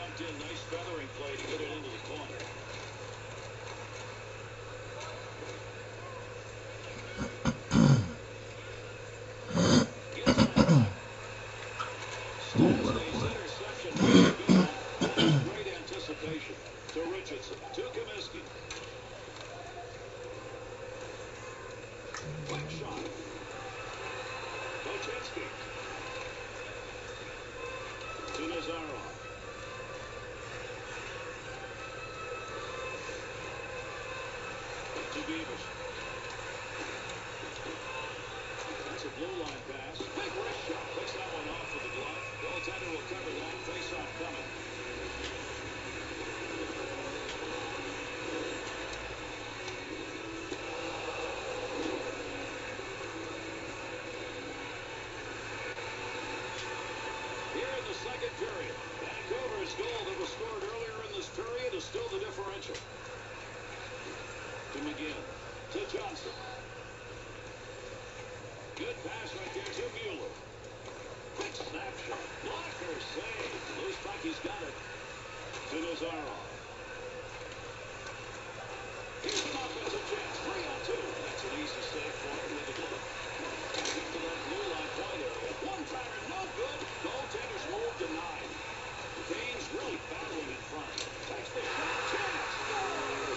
dumped in. Nice feathering play to get it into the corner. To Comiskey. Quick shot. Bocheski. To Nazarov. To Beavers. That's a blue line pass. Big wrist shot. Picks that one off with the glove. Goaltender will cover that. Face-off coming. Second period. Vancouver's goal that was scored earlier in this period is still the differential. To McGinn. To Johnson. Good pass right there to Mueller. Quick snapshot. Blocker save. Loose puck, he's got it. To Nazarov. Here's an offensive chance. 3-on-2. That's an easy save for him with the glove. Into that blue line point area. One-timer, no good. Goaltender's move denied. Kane's really battling in front. Takes the shot. Chance.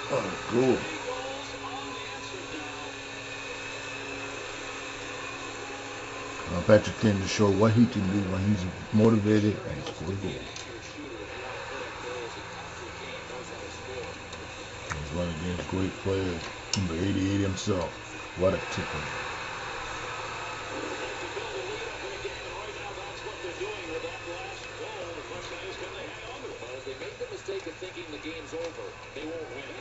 Oh, cool. He goes on the answer now. Patrick came to show what he can do when he's motivated and score goals. He's one of the game's great players. Number 88 himself. What a tipper. Thinking the game's over, they won't win.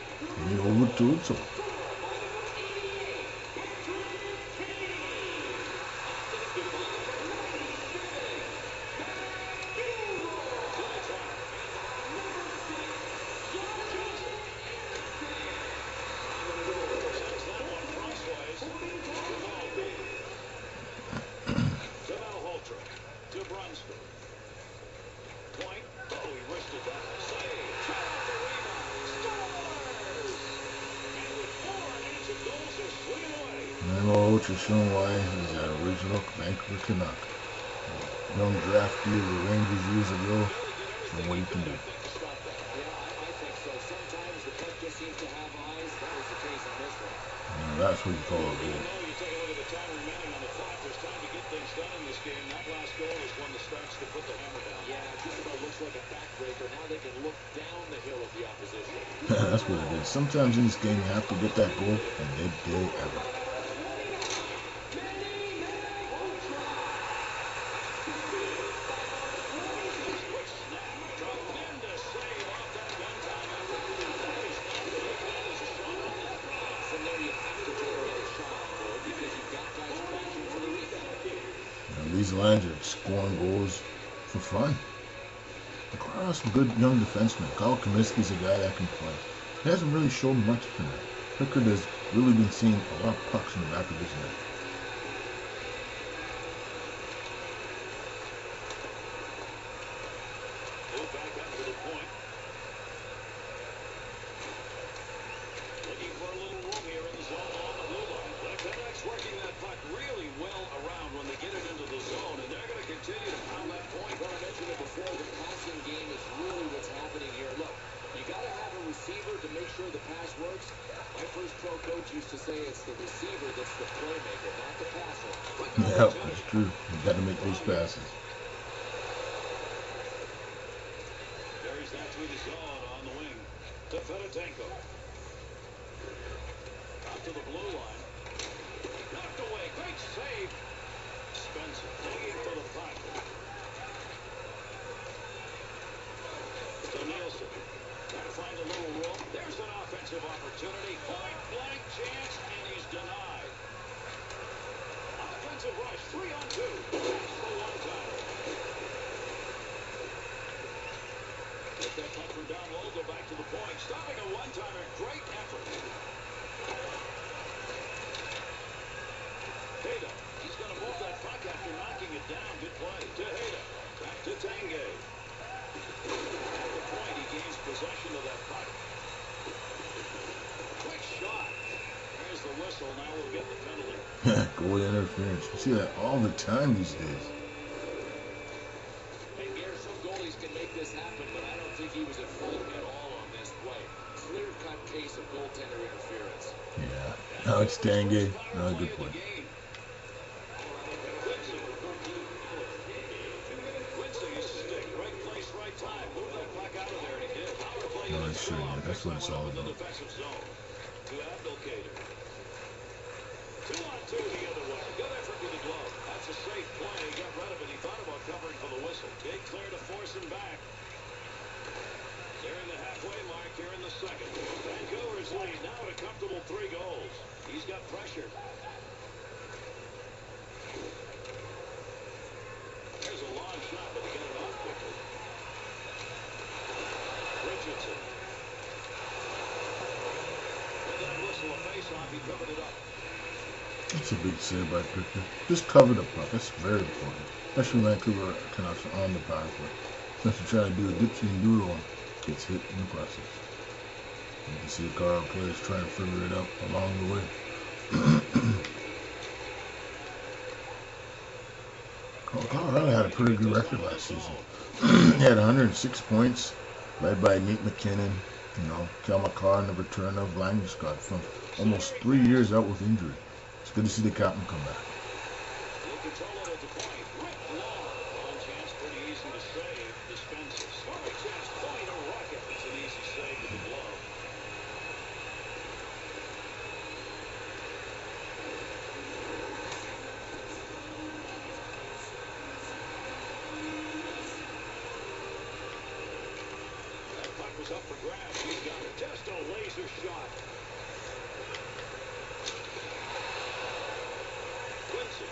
He overthrew it, so. Ochoa showing why he's an original Vancouver Canuck. Young draftee of the Rangers years ago, and what he can do. Yeah, I think so. Sometimes the puck just seems to have eyes. That was the case on this one. And that's what you call a goal. You take a look at the time remaining on the clock. There's time to get things done in this game. That last goal is one that starts to put the hammer down. Yeah, it just about looks like a backbreaker. Now they can look down the hill at the opposition. That's what it is. Sometimes in this game you have to get that goal, and they did ever. These lines are scoring goals for fun. The Colorado has some good young defensemen. Kyle Comiskey's a guy that can play. He hasn't really shown much tonight. Pickard has really been seeing a lot of pucks in the back of his net. Move back up to the point. Looking for a little room here in the zone on the blue line. The Canucks working that puck really well around when they get it into the zone, and they're going to continue to pound that point. Well, I mentioned it before, the passing game is really what's happening here. Look, you got to have a receiver to make sure the pass works. My first pro coach used to say it's the receiver that's the playmaker, not the passer. Yeah, that's true. You got to make those passes. Carries that through the zone on the wing to Fedotenko. Out to the blue line. Knocked away. Great save. Spencer digging for the puck. To Nielsen. Trying to find a little room. There's an offensive opportunity. Point blank chance, and he's denied. Offensive rush. 3-on-2. That's the one-timer. Get that puck from down low. Go back to the point. Stopping a one-timer. Great effort. Hayda. He's going to move that puck after knocking it down. Good play. To Hayda. Back to Tanguay. Goal interference. You see that all the time these days. And Gare, some goalies can make this happen, but I don't think he was at fault at all on this play. Clear-cut case of goaltender interference. Yeah. Alex Tanguay, another good play. No, it's shooting. That's what it's all about. Two on two the other way. Good effort with the glove. That's a safe play. He got rid of it. He thought about covering for the whistle. Jake clear to force him back. They're in the halfway mark here in the second. Vancouver's lead now at a comfortable 3 goals. He's got pressure. There's a long shot, but he got it off quickly. Richardson. With that whistle, a face-off, he covered it up. That's a big save by Pickett. Just cover the puck. That's very important. Especially Vancouver Canucks on the power play. Since you try to do a dipsy and doodle, gets hit in the process. You can see the Colorado players trying to figure it out along the way. Colorado had a pretty good record last season. They had 106 points, led by Nate McKinnon, Kel McCarr in the return of Langeskog from almost 3 years out with injury. It's good to see the captain come back. Up for grabs. He's got it. Just a laser shot. Quincy.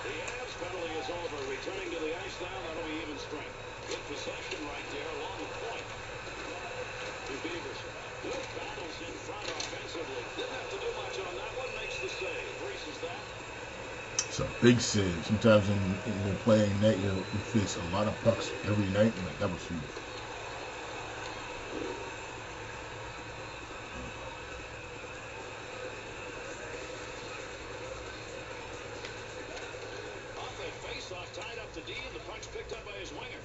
The Avs penalty is over. Returning to the ice now. That'll be even strength. Good possession right there along the point. To Beavers. Good battles in front offensively. Didn't have to do much on that one. Makes the save. Braces that. It's a big save. Sometimes in the playing net, you face a lot of pucks every night, and that was huge. Off a face-off, tied up to D, and the puck's picked up by his winger.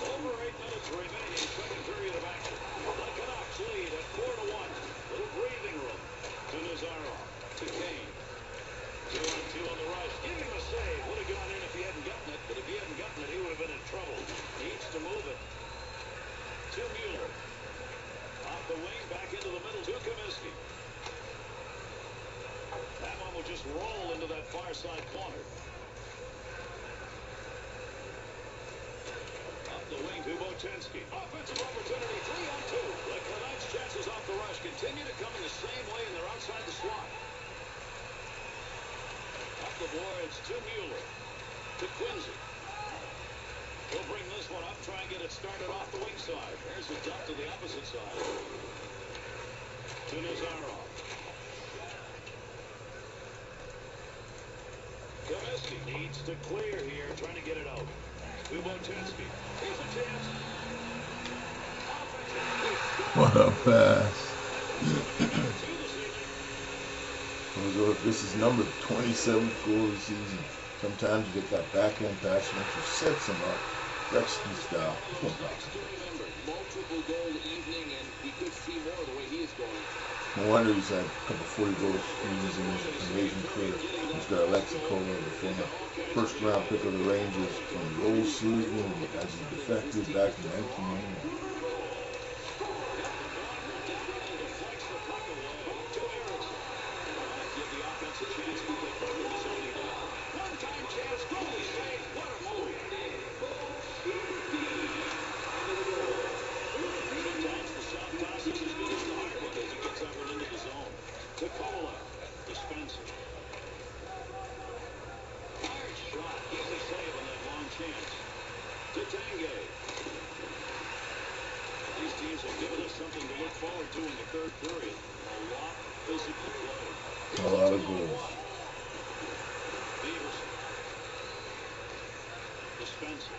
Over 8 minutes remaining, second period of action. The Canucks lead at 4-1. Little breathing room to Nazarov, to Kane. 2-on-2 on the rush. Give him a save. Would have gone in if he hadn't gotten it, but if he hadn't gotten it, he would have been in trouble. Needs to move it. To Mueller. Off the wing, back into the middle to Comiskey. That one will just roll into that far side corner. The wing to Bochenski. Offensive opportunity, 3-on-2. The Canucks chances off the rush continue to come in the same way, and they're outside the slot. Up the boards to Mueller. To Quincy. He'll bring this one up, try and get it started off the wing side. There's the dump to the opposite side. To Nazarov. Comiskey needs to clear here, trying to get it out. To Bochenski. Here's a chance. What a pass. This is number 27th goal of the season. Sometimes you get that backhand pass and it just sets him up. Gretzky style. Multiple goal evening, and we could see more the way he is going. No wonder he's had a couple 40 goals in his amazing career. He's got Alexei Kovalev, the former first-round pick of the Rangers from the old season as he defected back in 1991. Something to look forward to in the third period. A lot of physical play. A lot of goals. Beavers. Dispenser.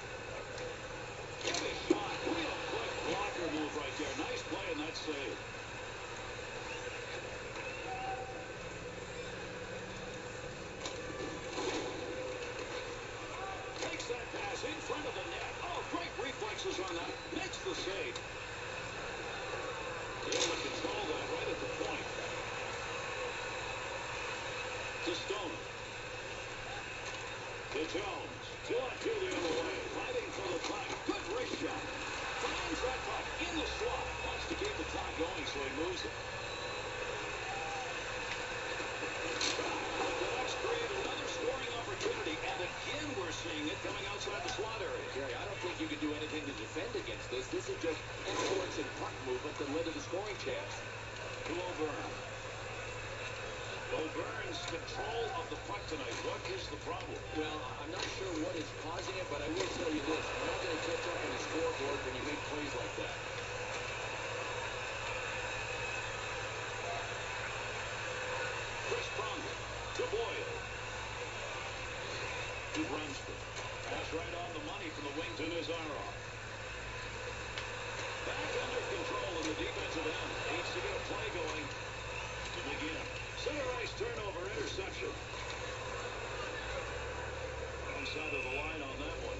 To Stone. To Jones. 2-on-2 the other way. Fighting for the puck. Good wrist shot. Finds that puck in the slot. Wants to keep the clock going, so he moves it. The Canucks create another scoring opportunity, and again we're seeing it coming outside the slot area. Gary, I don't think you can do anything to defend against this. This is just excellence in puck movement that led to the scoring chance. To O'Byrne. O'Byrne's control of the puck tonight. What is the problem? Well, I'm not sure what is causing it, but I will tell you this. You're not going to catch up on the scoreboard when you make plays like that. Chris Pronger. To Boyle. To Brunsford. Pass right on the money from the wing to Nazarov. Back under control in the defensive end. Needs to get a play going. To begin. Center ice turnover, interception. Wrong side of the line on that one.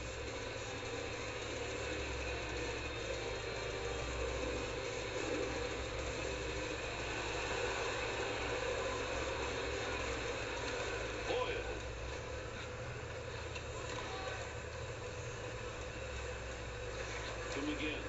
Boyle. To McGinn.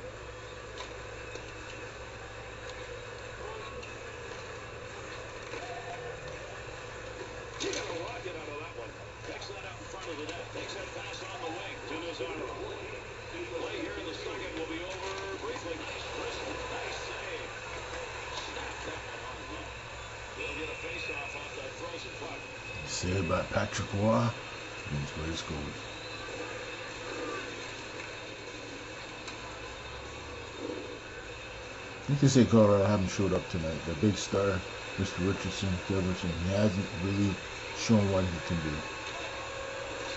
He got a rocket out of that one. Takes that out in front of the net. Takes that pass on the wing to Nazarov. Play here in the second will be over briefly. Nice wrist. Nice save. Snapped that one on the net. They'll get a face-off off that frozen puck. Saved by Patrick Roy. That's where he scored. You can say Colorado haven't showed up tonight. The big star, Mr. Richardson, he hasn't really shown what he can do.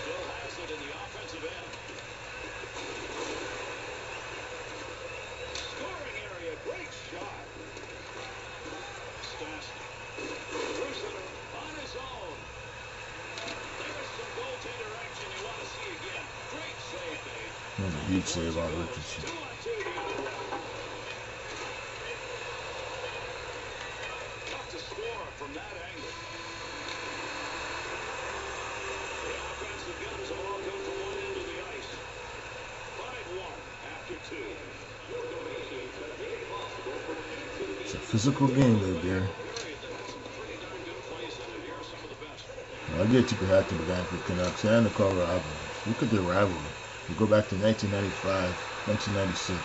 Still has it in the offensive end. Scoring area. Great shot. Stastny. Through center. On his own. There's some goaltender action you want to see again. Great save, Dave. That was a huge save on Richardson. 2-on-2 the other way. Tough to score from that angle. The offensive guns have all come from one end of the ice. 5-1 after 2. It's a physical game, though, Gary. I get you have to the Vancouver Canucks and the Colorado Avalanche. Look at their rivalry. You go back to 1995, 1996.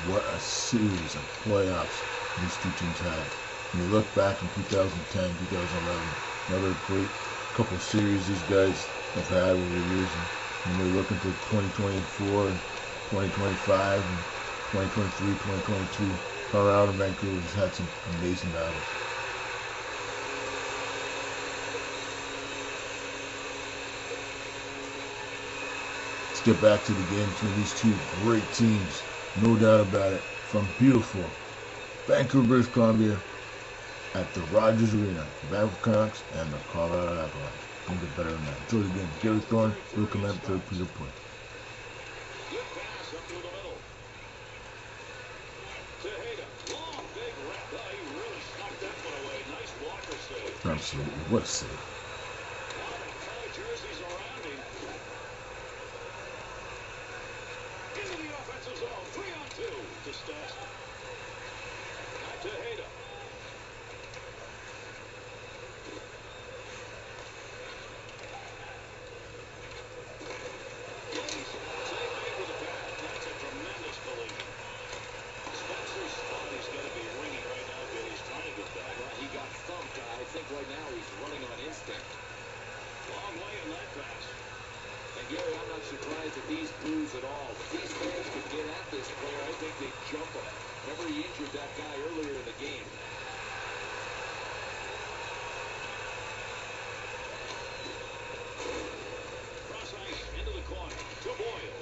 What a series of playoffs these two teams had. When you look back in 2010, 2011, another great couple of series these guys have had over the years. And we're looking to 2024, 2025, and 2023, 2022. Colorado and Vancouver has had some amazing battles. Let's get back to the game between these two great teams. No doubt about it. From beautiful Vancouver, British Columbia, at the Rogers Arena, the Vancouver Canucks and the Colorado Avalanche. Don't get better than that. Enjoy the game. Gary Thorne, Luke Clement, third Peter Point. Good pass up through the middle. To Hayden. Long, big wrap. Oh, he really snuck that one away. Nice blocker save. Absolutely. What a save. A lot of color jerseys around him. Into the offensive zone. 3-on-2 to Stastny. Back to Hayden. Right now, he's running on instinct. Long way in that pass. And Gary, I'm not surprised at these boos at all. If these fans could get at this player, I think they'd jump him. Remember, he injured that guy earlier in the game. Cross ice into the corner. To Boyle.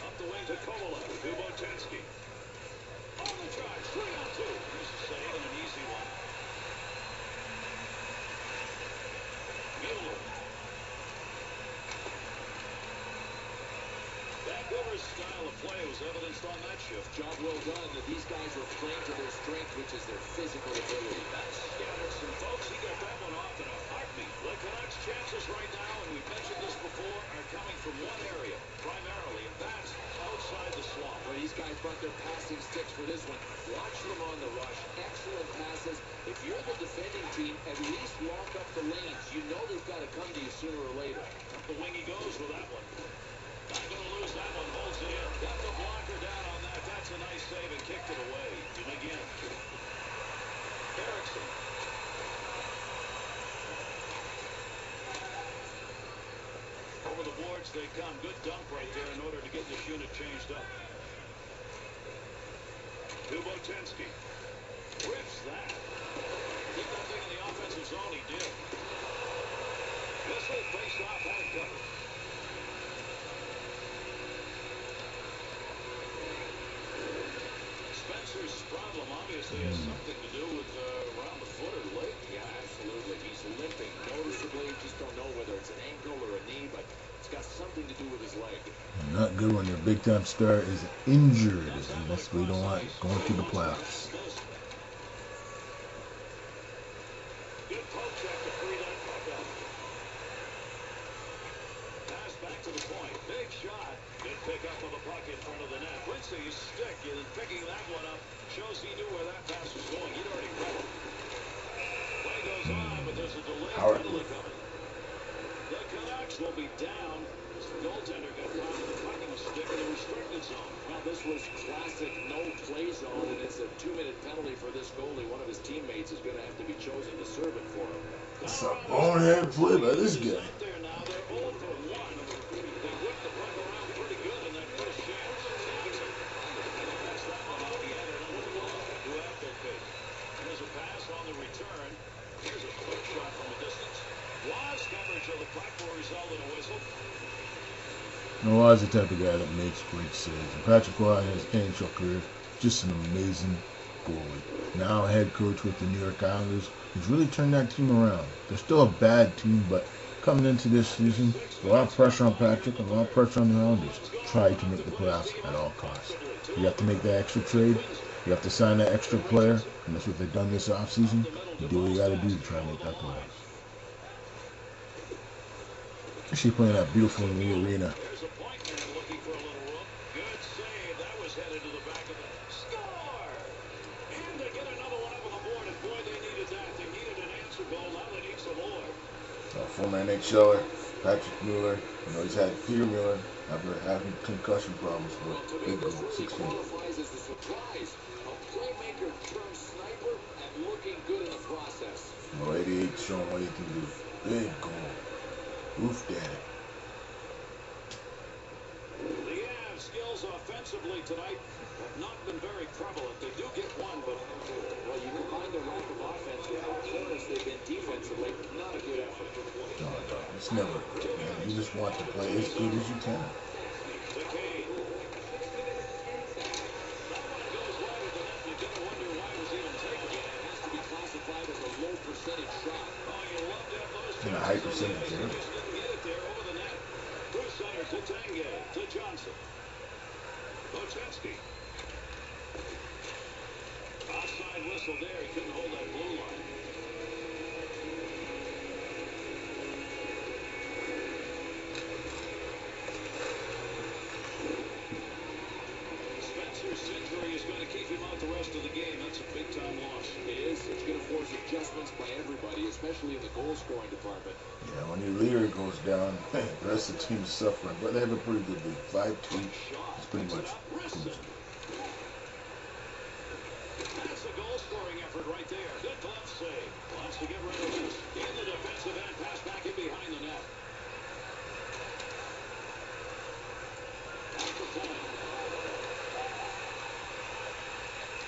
Up the wing to Kovalov. To Botensky. On the charge. 3-on-2. Here's a save and an easy one. Vancouver's style of play was evidenced on that shift. Job well done that these guys were playing to their strength, which is their physical ability. That's Scannerson, folks. He got that one off the chances right now, and we've mentioned this before, are coming from one area, primarily, and that's outside the slot. Well, these guys brought their passing sticks for this one. Watch them on the rush. Excellent passes. If you're the defending team, at least lock up the lanes. You know they've got to come to you sooner or later. Up the wing he goes with that one. Not going to lose that one. Holds it in. Got the blocker down on that. That's a nice save and kicked it away. And again, Erickson. Over the boards they come. Good dump right there in order to get this unit changed up. Dubotensky. Rips that. Keep that thing in the offensive zone. He did. Whistle, face off, hard cover. Spencer's problem obviously has something to do with around the foot or leg. Yeah, absolutely. He's limping noticeably. Just don't know whether it's an ankle or a knee, but it's got something to do with his leg. Not good when your big time star is injured. And that's what you don't want going through the playoffs. Good poke check to free that puck up. Pass back to the point. Big shot. Good pick up of the puck in front of the net. Quincy's stick is picking that one up. Shows he knew where that pass was going. He'd already read it. Play goes on, but there's a delay penalty coming. The Canucks will be down. This goaltender got caught with the fucking stick in the restricted zone. Well, this was classic no-play zone, and it's a 2-minute penalty for this goalie. One of his teammates is going to have to be chosen to serve it for him. That's a bonehead play by this guy. There now, they're 0 for 1. They whipped the puck around pretty good in that first chance. Johnson. Pass that one out. He had another goal to after pace. There's a pass on the return. Here's a quick shot from a distance. Was coverage of the puck will result in a whistle. Noah's the type of guy that makes great saves. And Patrick Roy in his NHL career, just an amazing goalie. Now head coach with the New York Islanders, he's really turned that team around. They're still a bad team, but coming into this season, a lot of pressure on Patrick and a lot of pressure on the Islanders. Try to make the playoffs at all costs. You have to make that extra trade. You have to sign that extra player, and that's what they've done this offseason. You do what you got to do to try and make that playoffs. She's playing that beautiful in the arena. There's a point man looking for a little room. Good save. That was headed to the back of the score. And they get another one up on the board. And boy, they needed that. They needed an answer goal. Now they need some more. Former NHLer Patrick Mueller. You know, he's had Peter Mueller after having concussion problems for big goal, 16. Qualifies as the surprise. A playmaker turned sniper and looking good in the process. You know, 88 showing what he can do. Big goal. Oof, daddy. The Avs' skills offensively tonight have not been very prevalent. They do get one, but well, you combine the lack of offense with how porous they've been defensively. Not a good effort. No, it's never good, man. You just want to play as good as you can. to Kane. That one goes wide of the net. You're going to wonder why it was even taken. Yeah, it has to be classified as a low percentage shot. Oh, you love to have those In a high percentage, They yeah. just didn't get it there over the net. Through center to Tanguay, to Johnson. Bochenski. Offside whistle there. He couldn't hold that blue line. Spencer's injury is going to keep him out the rest of the game. That's a big-time loss. It is. It's going to force adjustments by everybody, especially in the goal-scoring department. Yeah, when your leader goes down, the rest of the team's suffering. But they have a pretty good lead. 5-2. It's pretty much cruising. That's a goal-scoring effort right there. Good glove save. Wants to get rid of this. In the defensive end, pass back in behind the net. At the point.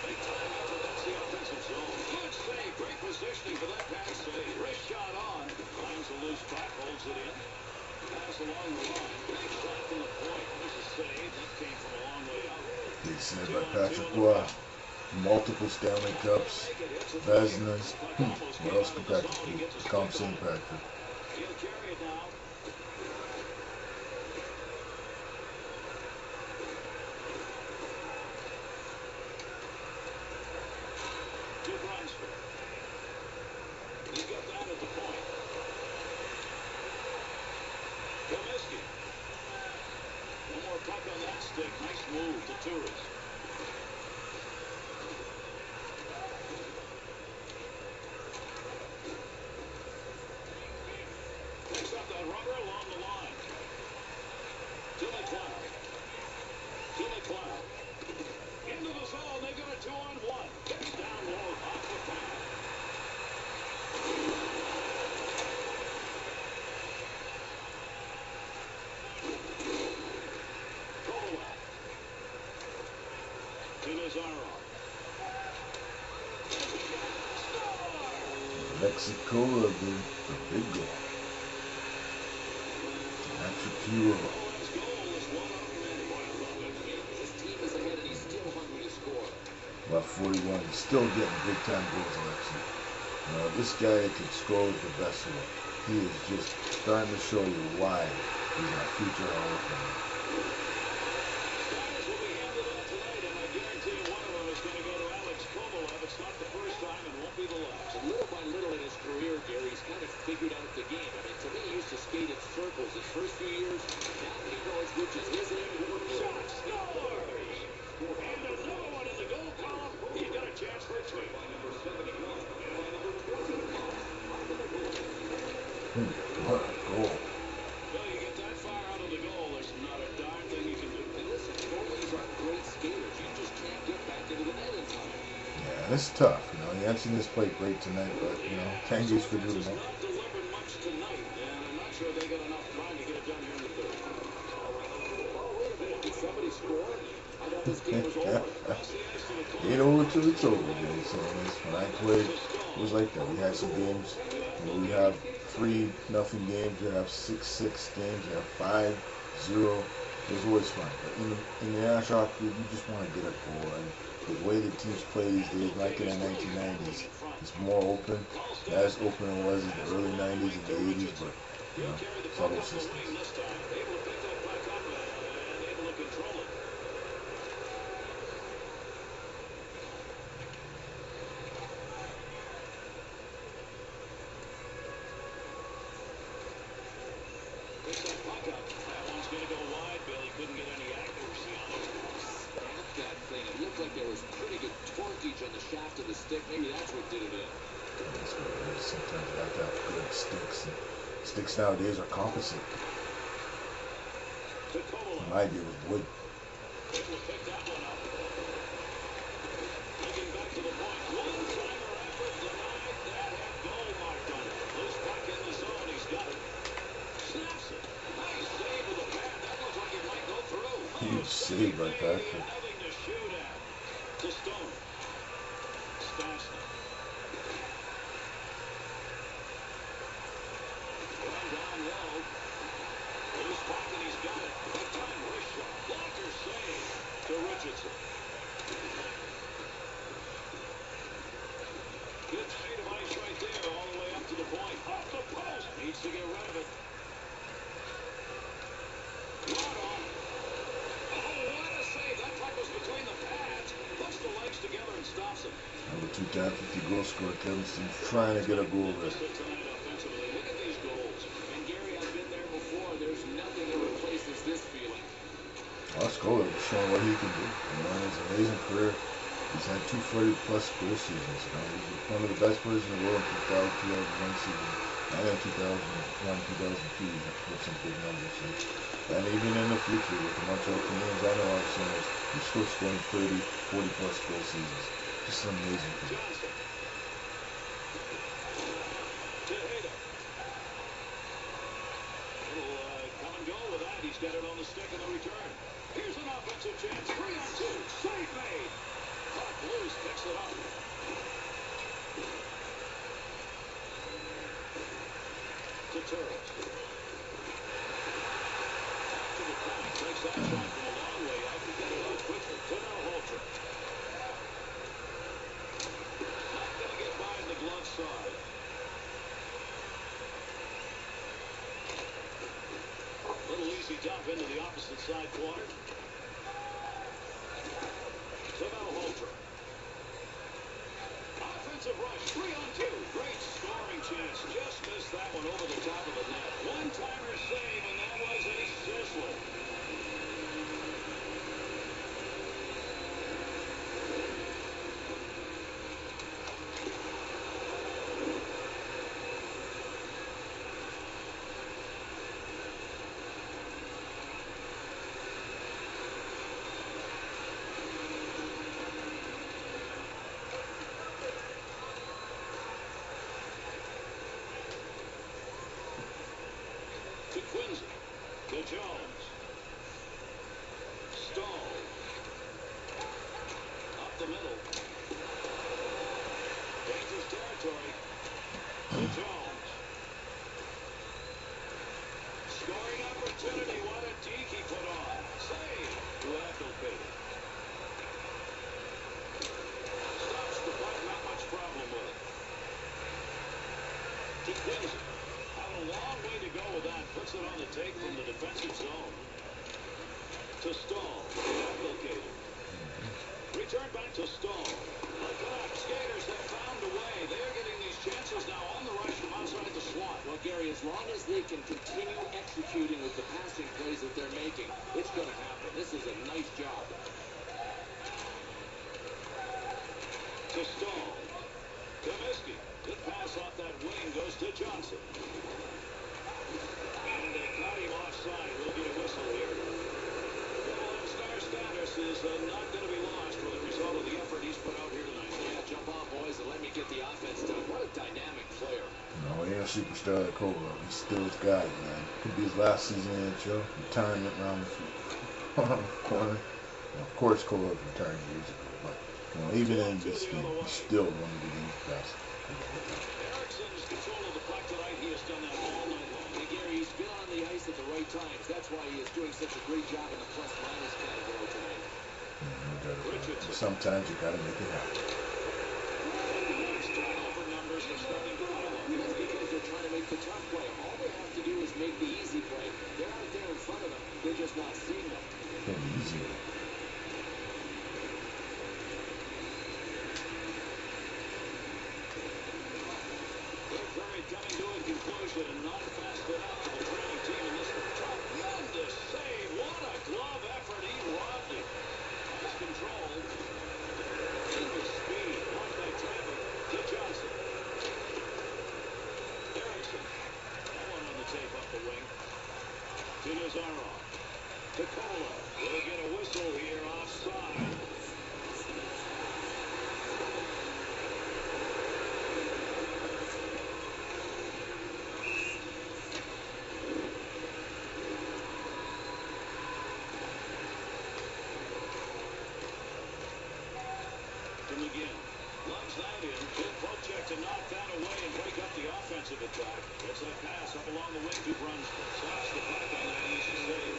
Big time effort. That's the offensive zone. Good save. Great positioning for that pass save. Wrist shot on. Finds a loose puck. Holds it in. Pass along the line. Big shot from the point. There's a save. That came from a long way out. Big save by Patrick Roy. Multiple Stanley Cups, Vezinas. What else could Patrick do? Come St. Patrick. He'll carry it now. To Brunsford. He's got that at the point. puck on that stick. Nice move to Turris. Picks up that rubber along the line. To McLeod. To McLeod. Into the zone. They got a 2-on-1. Gets down low off the pad. Mexico of the big goal. After Puro. About 41. He's still getting big time goals, Alexi. This guy that can score is the best of them. He is just starting to show you why he's our future Hall of Famer. Figured out the game. I mean, to me, he used to skate in circles his first few years. Now he knows which is his end. Shot scores! And another one in the goal column. He got a chance for a twin. What a goal. Well, you get that far out of the goal, there's not a darn thing you can do. And listen, goalies are great skaters. You just can't get back into the net in time. Yeah, it's tough. He hasn't seen this play great tonight, but, can't just do the most. Tonight, and I'm not sure they got enough time to get it done here in the third. Oh, wait a minute. Did somebody score? I thought this game was over. Ain't over till it's over, man. So when I played, it was like that. We had some games where we have 3-0 games, we have 6-6 games, we have 5-0. It was always fun. But in the Ash Hockey, you just want to get a goal. And the way the teams play these days, like in the 1990s, it's more open. Not as open as it was in the early 90s and the 80s, but, it's other systems. That one's going to go wide, Bill. He couldn't get any accuracy on it. Snap that thing. It looked like there was pretty good torquage on the shaft of the stick. Maybe that's what did it in. Sometimes you have to have good sticks. And sticks nowadays are composite. My idea was wood. Able to pick that one up. Looking back to the point. One-timer effort denied. That had goal marked on it. Loose puck in the zone. He's got it. Snaps it. Nice save with the pad. That looks like it might go through. Huge save by Patrick. Nothing to shoot at. To Stone. Stastny. Run down low. Loose puck and he's got it. Big time wrist shot. Blocker save to Richardson. Good sheet of ice right there all the way up to the point. Off the post. Needs to get rid of it. Not on. Oh, what a save. That puck was between the pads. Puts the legs together and stops it. Number 2 time 50 goal scorer, Kevin Stevens trying to get a goal there. Tonight offensively. Look at these goals. And Gary, I've been there before. There's nothing that replaces this feeling. Let's go. He's showing what he can do. In his amazing career, he's had 240-plus goal seasons. He's one of the best players in the world in 2001 season. And in 2001, 2002, he's put some big numbers. And even in the future, with the Montreal Canadiens, I know I'm saying he's still scoring 30, 40-plus goal seasons. Just an amazing career. Come and go with that. He's got it on the stick in the return. Here's an offensive chance. 3-on-2. Save made. Puck loose. Picks it up. To Turris. To the point. Takes that shot from a long way out. He got it out quickly. To Malhotra. Not going to get by in the glove side. Little easy dump into the opposite side corner. To Malhotra. Offensive rush, 3-on-2. Great scoring chance. Just missed that one over the top of the net. One-timer save, and that was a sizzler. territory. To Jones. Scoring opportunity. What a deke he put on. Save. Left bit. Stops the puck. Not much problem with it. To Quincy. Have a long way to go with that. Puts it on the take from the defensive zone. To Stahl. Complicated. Return back to Stahl. The Canucks skaters have found a way. They're getting these chances now on the rush from outside the slot. Well, Gary, as long as they can continue executing with the passing plays that they're making, it's going to happen. This is a nice job. To Stahl. Comiskey. Good pass off that wing. Goes to Johnson. And they caught him offside. We'll get a whistle here. Well, and Star-Status is not going to be lost with the result of the effort he's put out here tonight. Yeah, jump on, boys, and let me get the offense done. What a dynamic player. No, he ain't a superstar like Cole. He's still his guy, man. Could be his last season in the NHL. Retirement around the corner. And of course, Cole was retired years ago, but you know, even in this game, he's still one of the game's best. Ericsson's control of the puck tonight. He has done that all night long. Hey, Gary, he's been on the ice at the right times. That's why he is doing such a great job in the plus-minus category tonight. Sometimes you gotta make it happen. Turnover numbers are starting to pile up. That's because they're trying to make the tough play. All they have to do is make the easy play. They're out there in front of them. They're just not seeing them. Can't be easy. Their period coming to a conclusion and not fast enough for the training team in this one. Tremendous save. What a glove effort. He robbed it. Nice control. With speed. Off that traffic to Johnson. Eriksson. That one on the tape up the wing. To Nazarov. To Kola. We'll get a whistle here offside. Again. Loves that in. Good poke check to knock that away and break up the offensive attack. Gets that pass up along the wing to Brunswick. Stops the puck on that easy save.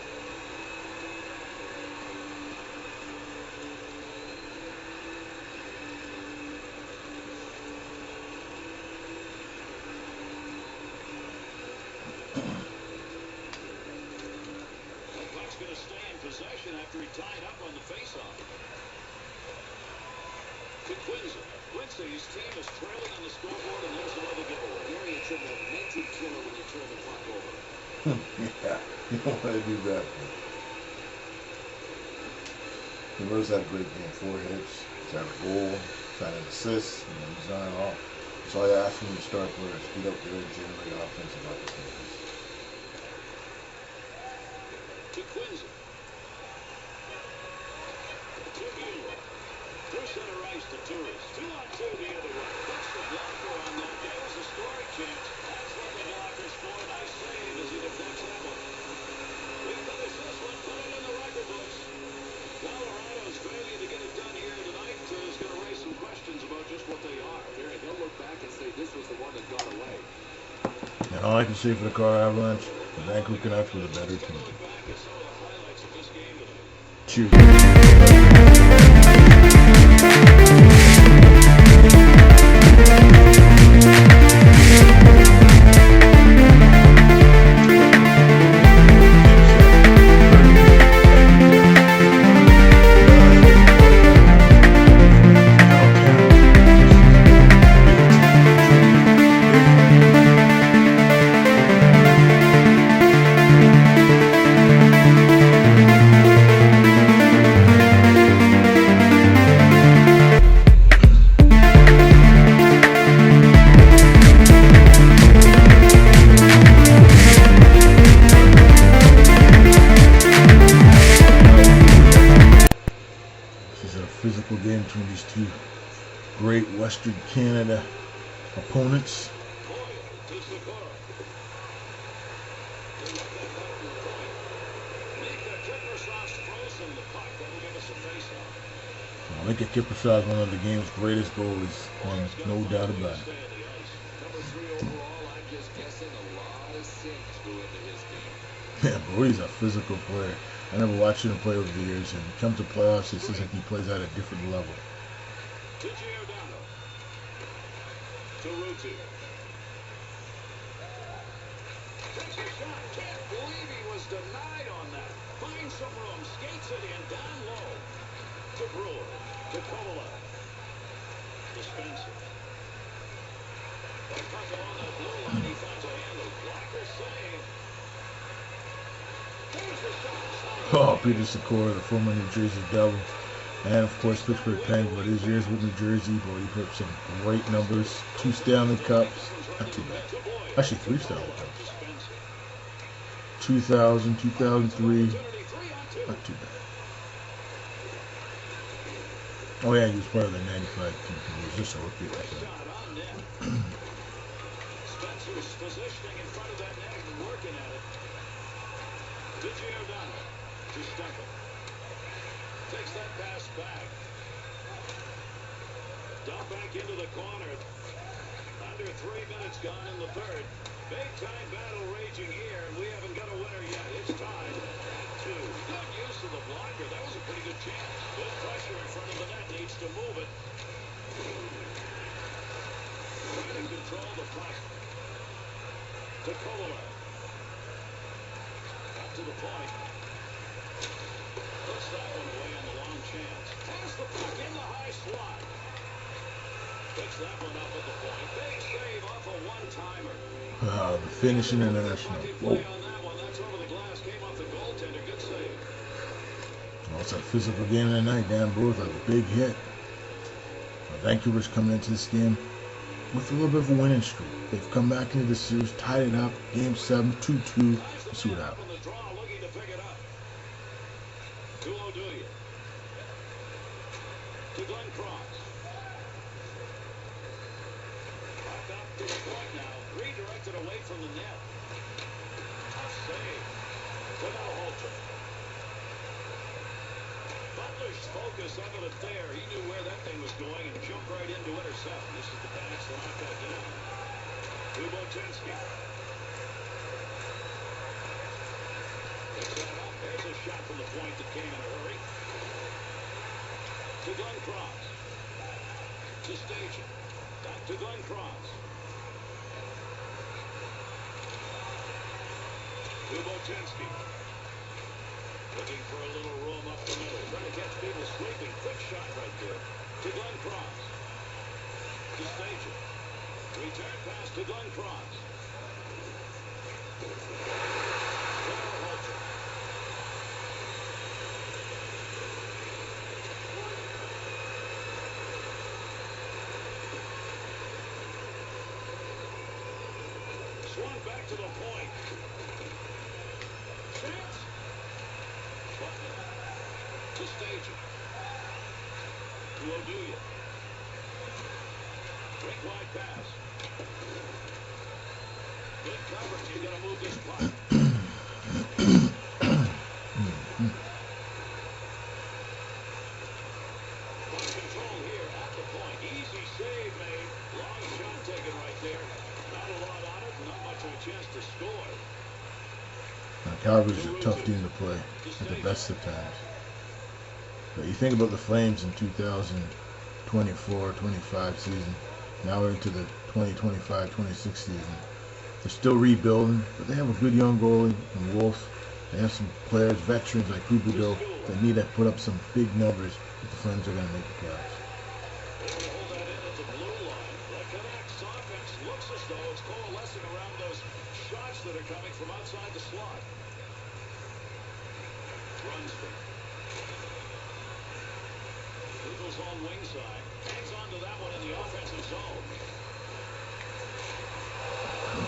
The puck's going to stay in possession after he tied up on the faceoff. To Quincy. Quincy's team is trailing on the scoreboard, and there's another giveaway. Gary, it's a momentum killer when you turn the puck over. Yeah, you don't want to do that. He knows that great game. 4 hits. He's had a goal. He's had an assist. You know, he's on it all. That's all you ask him to start players. Get up there and generate offensive opportunities. To Quincy. To Mueller. Through center ice to Turris. 2-on-2 the other way. That's the blocker on that. There's a scoring chance. That's what the blocker's for. Nice save as he deflects that one. We finish this one. Put it in the record books. Colorado's failure to get it done here tonight is going to raise some questions about just what they are. Gary, they'll look back and say this was the one that got away. And all I can say for the Colorado Avalanche, the Vancouver Canucks were the better team. Look back at some of the highlights of this game tonight. Physical game between these two great Western Canada opponents. Mika Kiprusoff, one of the game's greatest goalies, and no doubt about it. Number 3 overall, I'm just guessing a lot of sins go into his game. Man, Brody's a physical player. I never watched him play over the years, and come to playoffs, it seems like he plays at a different level. To Giordano. To Ruti. Takes a shot. Can't believe he was denied on that. Finds some room. Skates it in. Down low. To Brewer. To Kovalev. To Spencer. The puck along the blue line. He finds a handle. Blocker save. There's the shot. Oh, Peter Sikora, the former New Jersey Devil. And, of course, Pittsburgh Penguins. But his years with New Jersey, boy, he put up some great numbers. 2 Stanley Cups. Not too bad. Actually, 3 Stanley Cups. 2000, 2003. Not too bad. Oh, yeah, he was part of the 95 team. He was just a rookie at that time. Spencer's positioning in front of that net and working at it. To Giordano. To Stempel. Takes that pass back. Dump back into the corner. Under 3 minutes gone in the third. Big time battle raging here, and we haven't got a winner yet. It's tied at 2. Good use of the blocker. That was a pretty good chance. Good pressure in front of the net. Needs to move it. Trying to control the puck. To Kovalev. Up to the point. Puts that one away on the long chance. Has the puck in the high slot. Picks that one up at the point. Big save off a one-timer. The finishing international. Whoa. That's over the glass. Came off the goaltender. Good save. Well, it's a physical game tonight. Dan Brewer with a big hit. Vancouver's coming into this game with a little bit of a winning streak. They've come back into the series, tied it up. Game 7, 2-2. We'll see what happens. Looking to pick it up. To O'Duya. To Glenn Cross. Back up to the point now. Redirected away from the net. Tough save. To Malholtzer. Butler's focus evident there. He knew where that thing was going and jumped right in to intercept. This is the pass to knock that down. To Botinski. Picks that up. There's a shot from the point that came in a hurry. To Glenn Cross. To Station. Back to Glenn Cross. To Botinski. Looking for a little room up the middle. Trying to catch people sleeping. Quick shot right there. To Glenn Cross. To Station. Return pass to Glenn Cross. Swung back to the point. Chance. Butler. To Station. To O'Duya. Break wide pass. Good coverage. You got to move this puck. On control here at the point. Easy save made. Long shot taken right there. Not a lot on it. Not much of a chance to score. Calgary's a tough team to play at the best of times. But you think about the Flames in 2024-25 season. Now we're into the 2025-26 season. They're still rebuilding, but they have a good young goalie in Wolf. They have some players, veterans like Huberdeau, that need to put up some big numbers if the Flames are going to make the playoffs. Hold that in at the blue line. The Canucks offense looks as though it's coalescing around those shots that are coming from outside the slot. Brunswick. Eagles on wing side. Hangs on to that one in the offensive zone.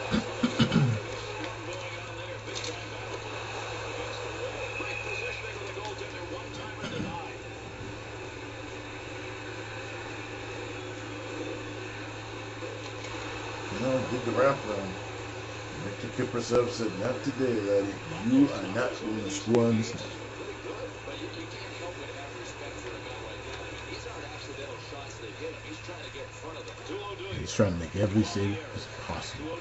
Storm going on there. Big time battle for the puck against the wall. Great positioning with the goaltender. One-timer denied. Get the wrap around. Victor Kiprusoff said, "Not today, laddie. You are not going to score on this night." But you can't help but have respect for a guy like that. I mean, he's our He's trying to make every save as possible.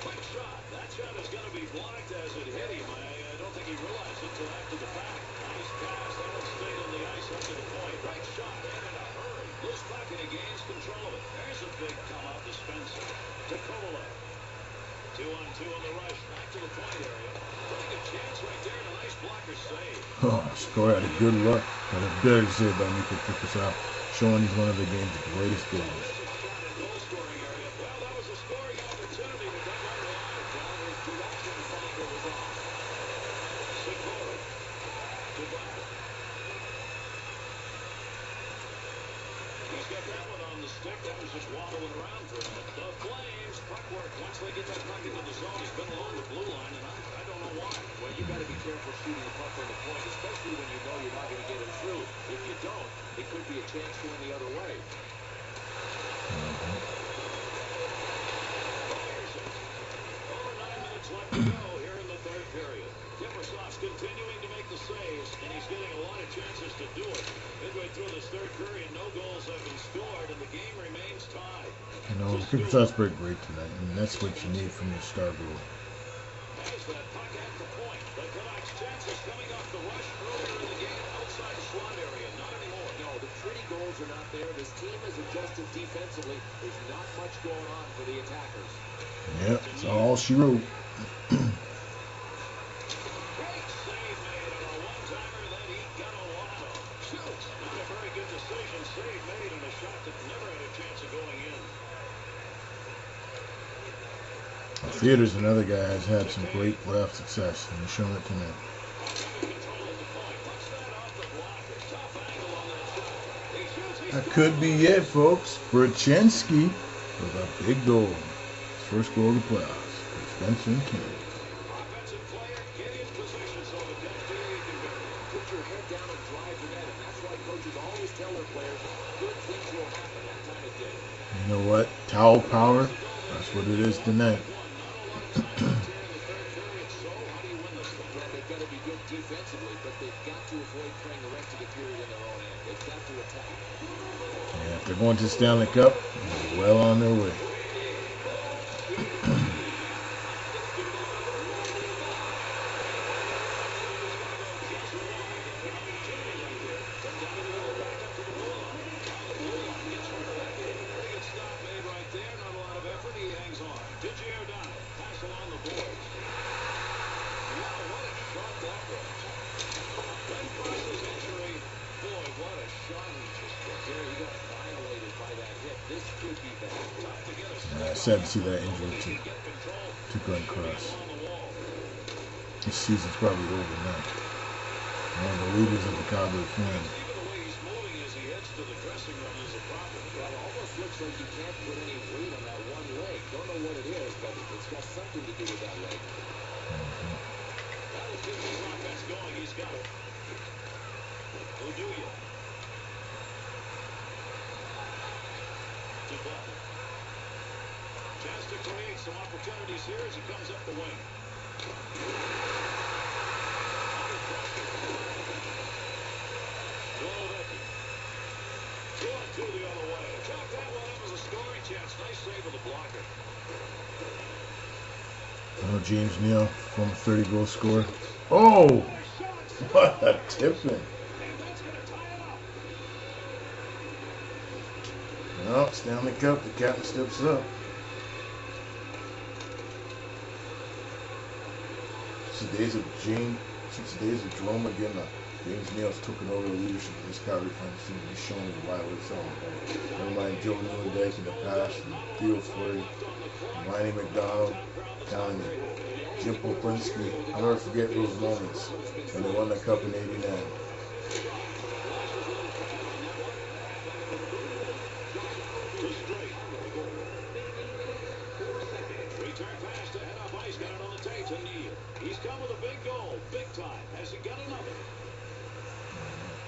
Quick shot. That shot is going to be blocked as it hit him. I don't think he realized it until after the fact. Nice pass. That'll stay on the ice up to the point. Great shot. And in a hurry. Loose puck and he gains control of it. There's a big come out to Spencer. To Kovalev. 2-on-2 on the rush. Back to the point area. Pretty good chance right there. And a nice blocker save. Oh, Score had a good look, but a better save by Nico Kukusov, showing he's one of the game's greatest goalies. He's got that one on the stick. That was just wobbling around for him. The Flames, puck work. Once they get that puck into the zone, he's been along the blue line, and I don't know why. Well, you got to be careful shooting the puck on the point, especially when you know you're not going to get it through. If you don't, it could be a chance going the other way. Fires it. Over 9 minutes left to go here in the third period. Kiprusoff's continuing to make the saves, and he's getting a lot of chances to do it. Midway through this third period, no goals have been scored, and the game remains tied. You know, Kukusov's pretty great tonight, and that's what you need from your star goalie. Has that puck at the point. The Canucks' chances coming off the rush earlier in the game outside the slot area. Not anymore. No, the pretty goals are not there. This team has adjusted defensively. There's not much going on for the attackers. Yep, it's all she wrote. Great save made on a one-timer that he got a lot of. Shoots. Not a very good decision. Save made on a shot that never had a chance of going in. Theater's another guy has had some great playoff success, and he's shown it tonight. That could be it, folks. Brzezinski with a big goal. His first goal of the playoffs. Spencer and King. Offensive player, get in position so the next day you can Put your head down and drive the net, and that's why coaches always tell their players good things will happen that time of day. You know what? Towel power. That's what it is tonight. They've got to be good defensively, but they've got to avoid playing the rest of the period in their own end. They've got to attack. Yeah, if they're going to the Stanley Cup, they're well on their way. Sad to see that injury to Glenn Cross. This season's probably over now. One of the leaders of the Calgary Flames. Well, it almost looks like you can't put any weight on that one leg. Don't know what it is, but it's got something to do with that leg. That'll keep his offense going. He's got it. Who do you? To Button. Chance to create some opportunities here as he comes up the wing. Under pressure. Golovecki. 2-on-2 the other way. Chalk that one up as a scoring chance. Nice save of the blocker. James Neal, former 30-goal scorer. Oh! What a tip-in. Well, Stanley Cup, the captain steps up. Since the days of Jerome again, James Neal's taken over the leadership of this Calgary Flames team. He's shown his why it's all. Never mind Joe Newendike in the past, and Theo Fleury, and Ronnie McDonald, telling me, Jim Poplinski. I'll never forget those moments when they won the Cup in '89. Return pass to head up ice. Got it on the tape to Neal. He's come with a big goal. Big time. Has he got another?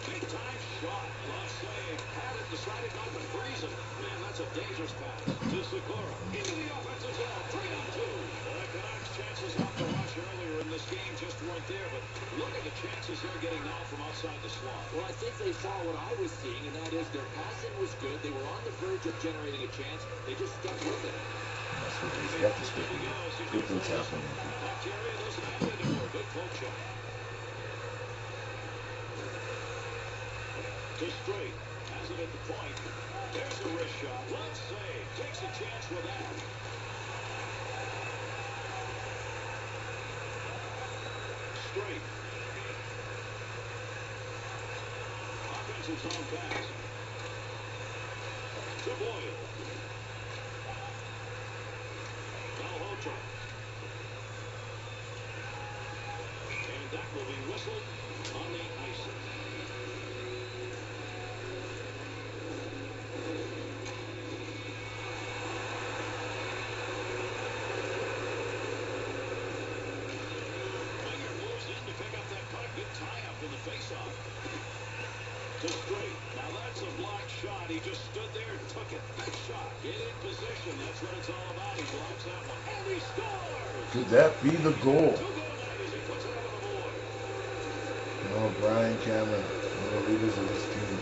Big time shot. Lost save. Had it. Decided not to freeze it. Man, that's a dangerous pass. To Sikora. Into the offensive zone. 3-on-2. The Canucks chances off the rush earlier in this game just weren't there, but look at the chances they're getting now from outside the slot. Well, I think they saw what I was seeing, and that is their passing was good. They were on the verge of generating a chance. They just stuck with it. That's what they have to stick with it. Good things happen. Good poke shot. To straight. Has it at the point. There's a wrist shot. Let's save. Takes a chance with that. Straight. Offensive zone pass. To Boyle. Malhotra. And that will be whistled on the icing. Good tie-up in the face-off. To straight. Now that's a blocked shot. He just stood there and took it. Good shot. Get in position. That's what it's all about. He blocks that one. And he scores! Could that be the goal? 2 goal night as he puts it over the board. Oh, Brian Cameron, one of the leaders of this team.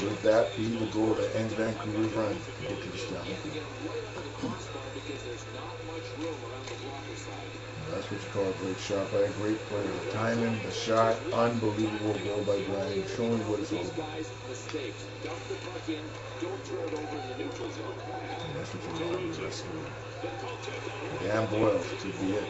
Could that be the goal that ends Vancouver's run to get to the Stanley You Cup? get right under the crossbar because there's not much room around the blocker side. That's what you call a great shot by a great player. The timing, the shot, unbelievable goal by Brian, showing what it's all These about. guys, mistakes. Dump the puck in. Don't throw it over in the neutral zone. And that's what you call the rest of it. Dan Boyle could be it.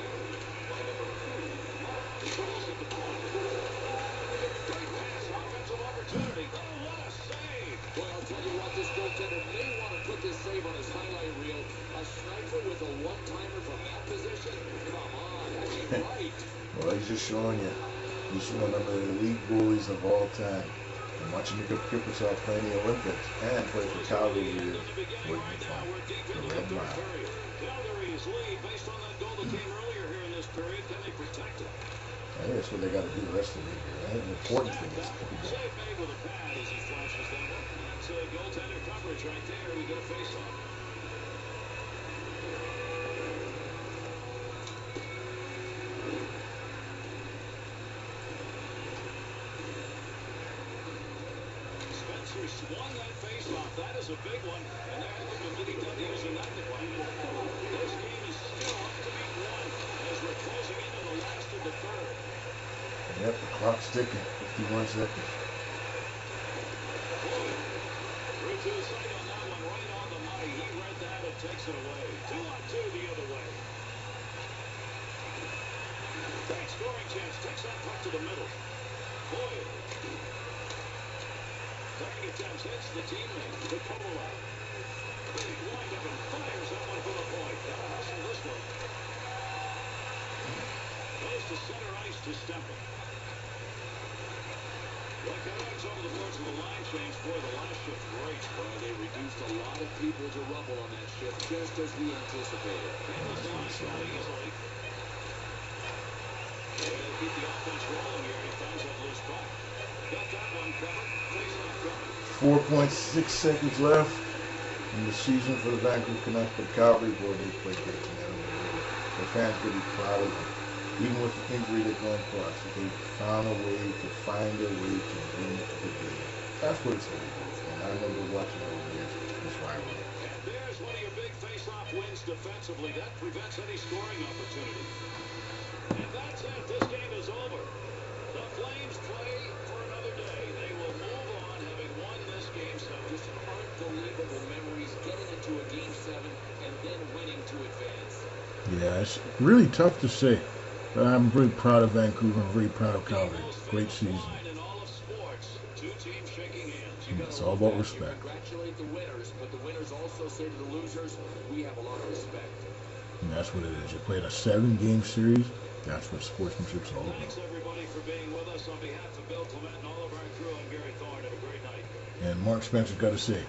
Well, I'll tell you what, this goaltender may want to put this save on his highlight reel. A sniper with a one-timer from that position? Come on, that ain't right. Well, he's just showing you. He's one of the elite goalies of all time. And watching Nick Kiprusoff play in the Olympics and play for Calgary here would be fun. The Red Mile. Calgary's lead based on that goal that came earlier here in this period. Can they protect it? I think that's what they got to do the rest of the year. I think the important thing is to keep Save going. made with a pad as he flashes that one. That's goaltender coverage right there. We get a face-off. Spencer swung that face-off. That is a big one. And they're looking to get W's in that department. This game is still up to be won as we're closing into the last of the third. Yep, the clock's ticking. 51 seconds. Through to his side on that one, right on the money. He read that and takes it away. 2-on-2 the other way. Great scoring chance. Takes that puck to the middle. Boyle. Second attempts hits the teammate. To Kovalov. Big wind-up and fires that one for the point. Gotta hustle this one. Goes to center ice to Stemple. The Canucks over the boards of the line change for the last shift. Great. Well, they reduced a lot of people to rubble on that shift, just as we anticipated. Handles the line shot easily. They keep the offense rolling here. He finds that loose puck. Got that one covered. Face-off coming. 4.6 seconds left in the season for the Vancouver Canucks. But Calgary, boy, they played great tonight. Their fans could be proud of them. Even with the injury they're going across, they found a way to find a way to win the game. That's what it's all about. And I remember watching it over there. That's why I won. And there's one of your big face-off wins defensively. That prevents any scoring opportunity. And that's it. This game is over. The Flames play for another day. They will move on having won this game 7. Just unbelievable memories getting into a game 7 and then winning to advance. Yeah, it's really tough to say. But I'm very proud of Vancouver. I'm very proud of Calgary. Great season. In all of sports, 2 teams shaking hands. It's all about respect. Congratulate the winners, but the winners also say to the losers, we have a lot of respect. And that's what it is. You played a 7-game series. That's what sportsmanship's all Thanks, about. everybody, for being with us. On behalf of Bill Clement and all of our crew, I'm Gary Thorne. Have a great night. And Mark Spencer's got to say.